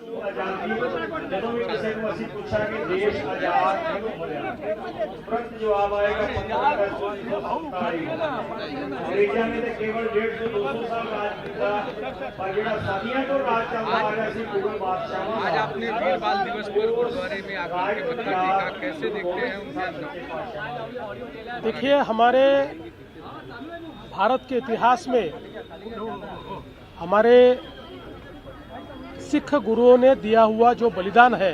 ਜਦੋਂ ਵੀ ਕਿਸੇ ਨੂੰ ਅਸੀਂ ਪੁੱਛਾਂਗੇ ਦੇਸ਼ ਆਜ਼ਾਦ ਕਿਉਂ ਹੋਇਆ, ਤੁਰੰਤ ਜਵਾਬ ਆਏਗਾ 15 ਅਗਸਤ 1947। ਅੰਗਰੇਜ਼ਾਂ ਨੇ ਤਾਂ ਕੇਵਲ 150-200 ਸਾਲ ਰਾਜ ਕੀਤਾ, ਪਰ ਜਿਹੜਾ ਸਾਡੀਆਂ ਤੋਂ ਰਾਜ ਚੱਲਦਾ ਆ ਰਿਹਾ ਸੀ ਮੁਗਲ ਬਾਦਸ਼ਾਹਾਂ। आज आपने वीर बाल दिवस पर गुरुद्वारे में आकर के मत्था टेका, कैसे देखते हैं उनके अंदर? देखिए, हमारे भारत के इतिहास में हमारे सिख गुरुओं ने दिया हुआ जो बलिदान है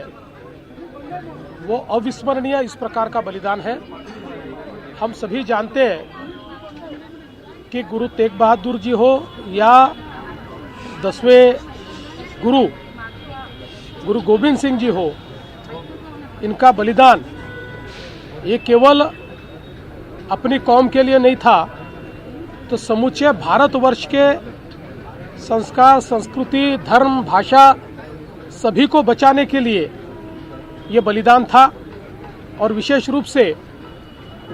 वो अविस्मरणीय इस प्रकार का बलिदान है। हम सभी जानते हैं कि गुरु तेग बहादुर जी हो या 10वें गुरु गोविंद सिंह जी हो, इनका बलिदान ये केवल अपनी कौम के लिए नहीं था, तो समूचे भारतवर्ष के संस्कार, संस्कृति, धर्म, भाषा सभी को बचाने के लिए ये बलिदान था। और विशेष रूप से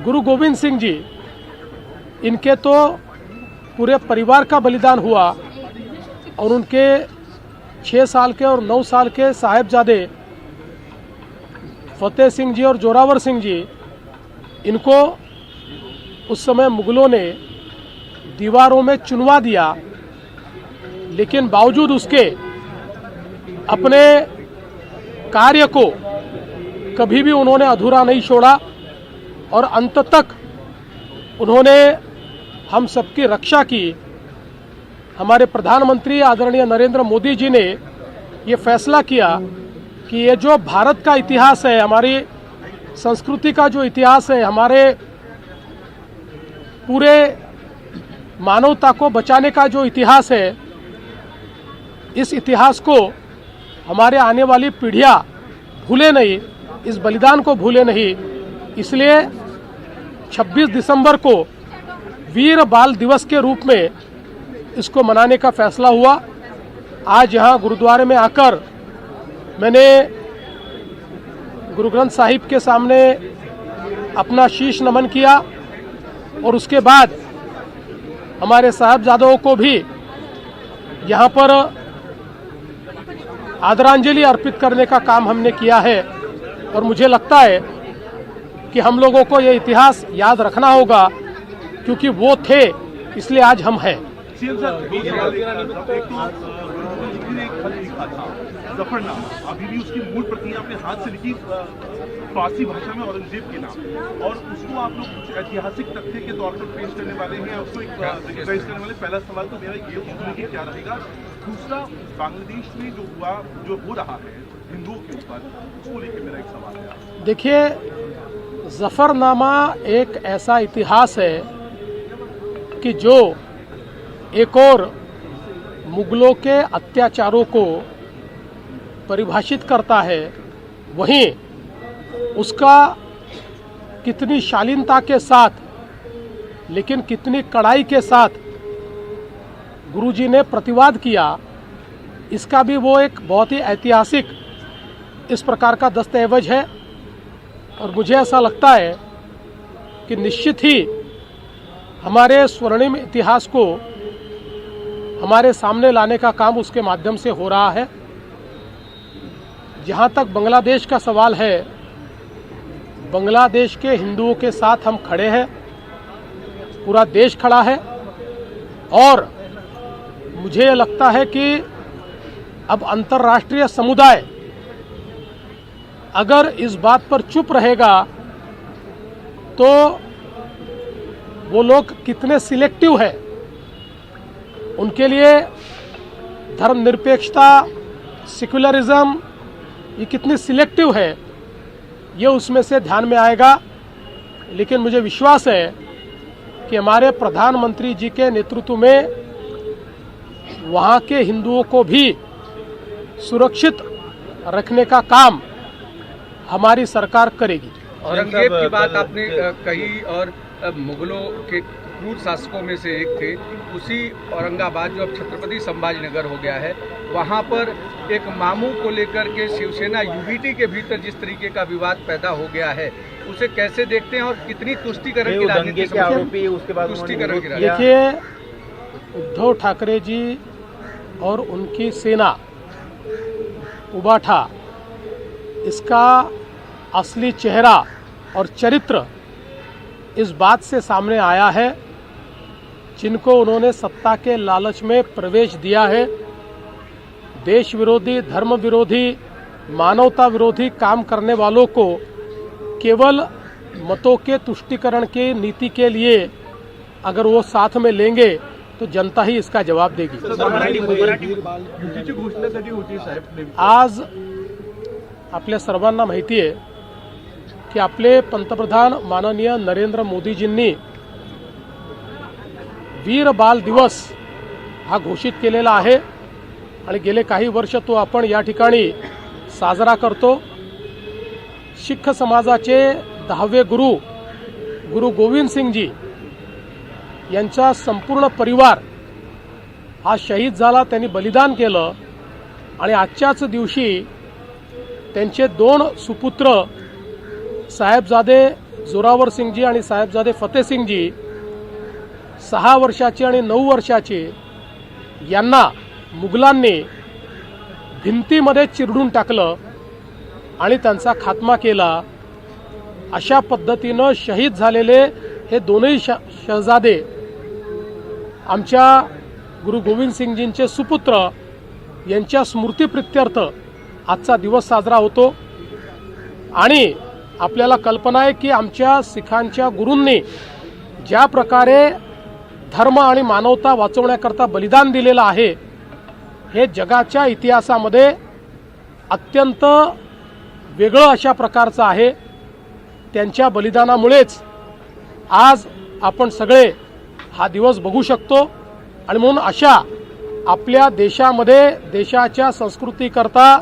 गुरु गोविंद सिंह जी, इनके तो पूरे परिवार का बलिदान हुआ और उनके 6 साल के और 9 साल के साहिबजादे फतेह सिंह जी और जोरावर सिंह जी, इनको उस समय मुगलों ने दीवारों में चुनवा दिया, लेकिन बावजूद उसके अपने कार्य को कभी भी उन्होंने अधूरा नहीं छोड़ा और अंत तक उन्होंने हम सबकी रक्षा की। हमारे प्रधानमंत्री आदरणीय नरेंद्र मोदी जी ने ये फैसला किया कि ये जो भारत का इतिहास है, हमारी संस्कृति का जो इतिहास है, हमारे पूरे मानवता को बचाने का जो इतिहास है, इस इतिहास को हमारे आने वाली पीढ़ियां भूले नहीं, इस बलिदान को भूले नहीं। इसलिए 26 दिसंबर को वीर बाल दिवस के रूप में इसको मनाने का फैसला हुआ। आज यहाँ गुरुद्वारे में आकर मैंने गुरु ग्रंथ साहिब के सामने अपना शीश नमन किया और उसके बाद हमारे साहिबजादों को भी यहाँ पर आदरांजलि अर्पित करने का काम हमने किया है। और मुझे लगता है कि हम लोगों को ये इतिहास याद रखना होगा, क्योंकि वो थे इसलिए आज हम हैं। जफरनामा अभी भी उसकी मूल प्रति आपने हाथ से लिखी फारसी भाषा में औरंगजेब के नाम, और उसको आप लोग कुछ ऐतिहासिक तथ्य के तौर पर पेश करने वाले हैं, उसको एक पेश करने वाले। पहला सवाल तो मेरा ये उसको लेके क्या रहेगा। दूसरा, बांग्लादेश में जो हुआ, जो हो रहा है हिंदुओं के ऊपर, उसको लेके मेरा एक सवाल है। देखिए, जफरनामा एक ऐसा इतिहास है कि जो एक और मुगलों के अत्याचारों को परिभाषित करता है, वहीं उसका कितनी शालीनता के साथ, लेकिन कितनी कड़ाई के साथ गुरुजी ने प्रतिवाद किया, इसका भी वो एक बहुत ही ऐतिहासिक इस प्रकार का दस्तावेज है। और मुझे ऐसा लगता है कि निश्चित ही हमारे स्वर्णिम इतिहास को हमारे सामने लाने का काम उसके माध्यम से हो रहा है। जहाँ तक बांग्लादेश का सवाल है, बांग्लादेश के हिंदुओं के साथ हम खड़े हैं, पूरा देश खड़ा है। और मुझे लगता है कि अब अंतर्राष्ट्रीय समुदाय अगर इस बात पर चुप रहेगा तो वो लोग कितने सिलेक्टिव है, उनके लिए धर्मनिरपेक्षता, सेक्युलरिज्म, ये कितनी सिलेक्टिव है, ये उसमें से ध्यान में आएगा। लेकिन मुझे विश्वास है कि हमारे प्रधानमंत्री जी के नेतृत्व में वहाँ के हिंदुओं को भी सुरक्षित रखने का काम हमारी सरकार करेगी। औरंगजेब की बात आपने कही, और मुगलों के क्रूर शासकों में से एक थे। उसी औरंगाबाद, जो अब छत्रपति संभाजीनगर हो गया है, वहाँ पर एक मामू को लेकर के शिवसेना यूबीटी के भीतर जिस तरीके का विवाद पैदा हो गया है, उसे कैसे देखते हैं और कितनी तुष्टीकरण की राजनीति के आरोपी उसके बाद तुष्टीकरण की राजनीति? देखिए, उद्धव ठाकरे जी और उनकी सेना उबाठा, इसका असली चेहरा और चरित्र इस बात से सामने आया है, जिनको उन्होंने सत्ता के लालच में प्रवेश दिया है, देश विरोधी, धर्म विरोधी, मानवता विरोधी काम करने वालों को केवल मतों के तुष्टीकरण की नीति के लिए अगर वो साथ में लेंगे तो जनता ही इसका जवाब देगी। आज आपल्या सर्वांना माहिती आहे की आपले पंतप्रधान माननीय नरेंद्र मोदीजींनी वीर बाल दिवस हा घोषित केलेला आहे आणि गेले काही वर्ष तो आपण या ठिकाणी साजरा करतो। शीख समाजाचे 10वे गुरु गोविंद सिंगजी यांचा संपूर्ण परिवार हा शहीद झाला, त्यांनी बलिदान केलं आणि आजच्याच दिवशी त्यांचे 2 सुपुत्र साहेबजादे जोरावर सिंगजी आणि साहेबजादे फतेह सिंगजी 6 वर्षाचे आणि 9 वर्षाचे यांना मुघलांनी भिंतीमध्ये चिरडून टाकलं आणि त्यांचा खात्मा केला। अशा पद्धतीनं शहीद झालेले हे दोनही शहजादे आमच्या गुरु गोविंद सिंगजींचे सुपुत्र यांच्या स्मृतीप्रित्यर्थ आजचा दिवस साजरा होतो। आणि आपल्याला कल्पना आहे की आमच्या सिखांच्या गुरूंनी ज्या प्रकारे धर्म आणि मानवता वाचवण्याकरता बलिदान दिलेलं आहे, हे जगाच्या इतिहासामध्ये अत्यंत वेगळं अशा प्रकारचं आहे। त्यांच्या बलिदानामुळेच आज आपण सगळे हा दिवस बघू शकतो आणि म्हणून अशा आपल्या देशामध्ये देशाच्या संस्कृतीकरता,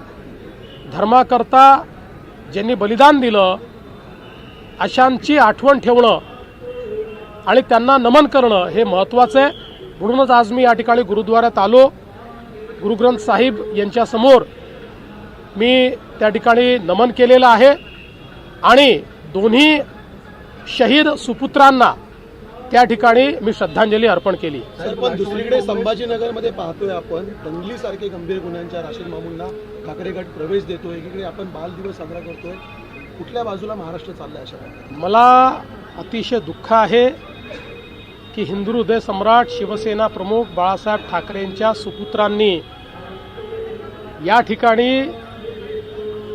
धर्माकरता ज्यांनी बलिदान दिलं अशांची आठवण ठेवणं आणि त्यांना नमन करणं हे महत्त्वाचं आहे। म्हणूनच आज मी या ठिकाणी गुरुद्वारात आलो, गुरु ग्रंथ साहिब यांच्या समोर मी त्या ठिकाणी नमन केलेलं आहे आणि दोन्ही शहीद सुपुत्रांना त्या ठिकाणी मी श्रद्धांजली अर्पण केली। पण दुसरीकडे संभाजीनगरमध्ये पाहतोय आपण दंगलीसारखे गंभीर गुन्ह्यांच्या राशीद मामूंना ठाकरे गट प्रवेश देतोय, एकीकडे आपण बाल दिवस साजरा करतोय, कुठल्या बाजूला महाराष्ट्र चाललाय अशा प्रकारे? मला अतिशय दुःख आहे की हिंदू हृदय सम्राट शिवसेना प्रमुख बाळासाहेब ठाकरेंच्या सुपुत्रांनी या ठिकाणी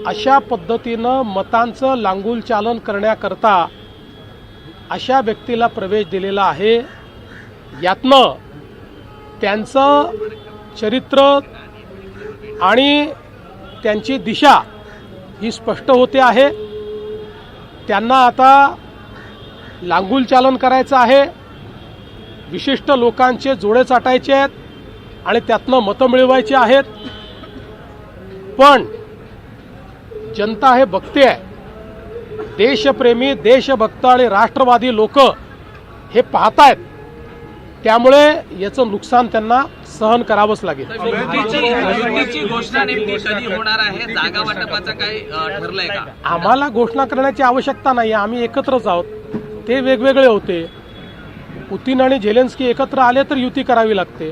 अशा पद्धतीनं मतांचं लांगुल चालन करण्याकरता अशा व्यक्तीला प्रवेश दिलेला आहे। यातनं त्यांचं चरित्र आणि त्यांची दिशा ही स्पष्ट होते आहे। त्यांना आता लांगुल चालन करायचं आहे, विशिष्ट लोकांचे जोडे चाटायचे आहेत आणि त्यातनं मतं मिळवायची आहेत। पण जनता हे बघते आहे, देशप्रेमी, देशभक्त आणि राष्ट्रवादी लोक हे पाहतायत, त्यामुळे याचं नुकसान त्यांना सहन करावंच लागेल। युतीची घोषणा नेमकी कधी होणार आहे? जागा वाटपाचं काही ठरलंय का? आम्हाला घोषणा करण्याची आवश्यकता नाही, आम्ही एकत्रच आहोत। ते वेगवेगळे होते, पुतीन आणि झेलेन्स्की एकत्र आले तर युती करावी लागते,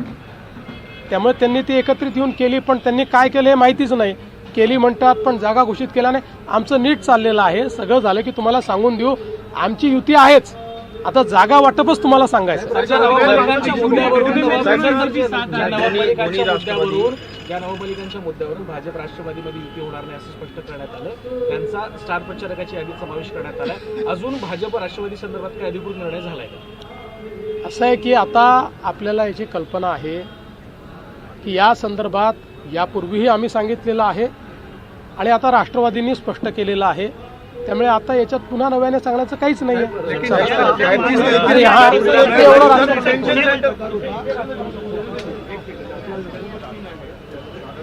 त्यामुळे त्यांनी ती एकत्रित येऊन केली, पण त्यांनी काय केलं हे माहितीच नाही। केली म्हणतात पण जागा घोषित केला नाही। आमचं नीट चाललेलं आहे, सगळं झालं की तुम्हाला सांगून देऊ, आमची युती आहेच, आता जागा वाटपच तुम्हाला सांगायचं। ज्या नवबलिकांच्या मुद्द्यावरून भाजप राष्ट्रवादीमध्ये युती होणार नाही असं स्पष्ट करण्यात आलं, त्यांचा स्टार प्रचारकाची यादीत समावेश करण्यात आला। अजून भाजप राष्ट्रवादी संदर्भात काही अधिकृत निर्णय झालाय का? असं आहे की आता आपल्याला याची कल्पना आहे की या संदर्भात यापूर्वीही आम्ही सांगितलेलं आहे आणि आता राष्ट्रवादींनी स्पष्ट केलेलं आहे, त्यामुळे आता याच्यात पुन्हा नव्याने सांगण्याचं काहीच नाही आहे।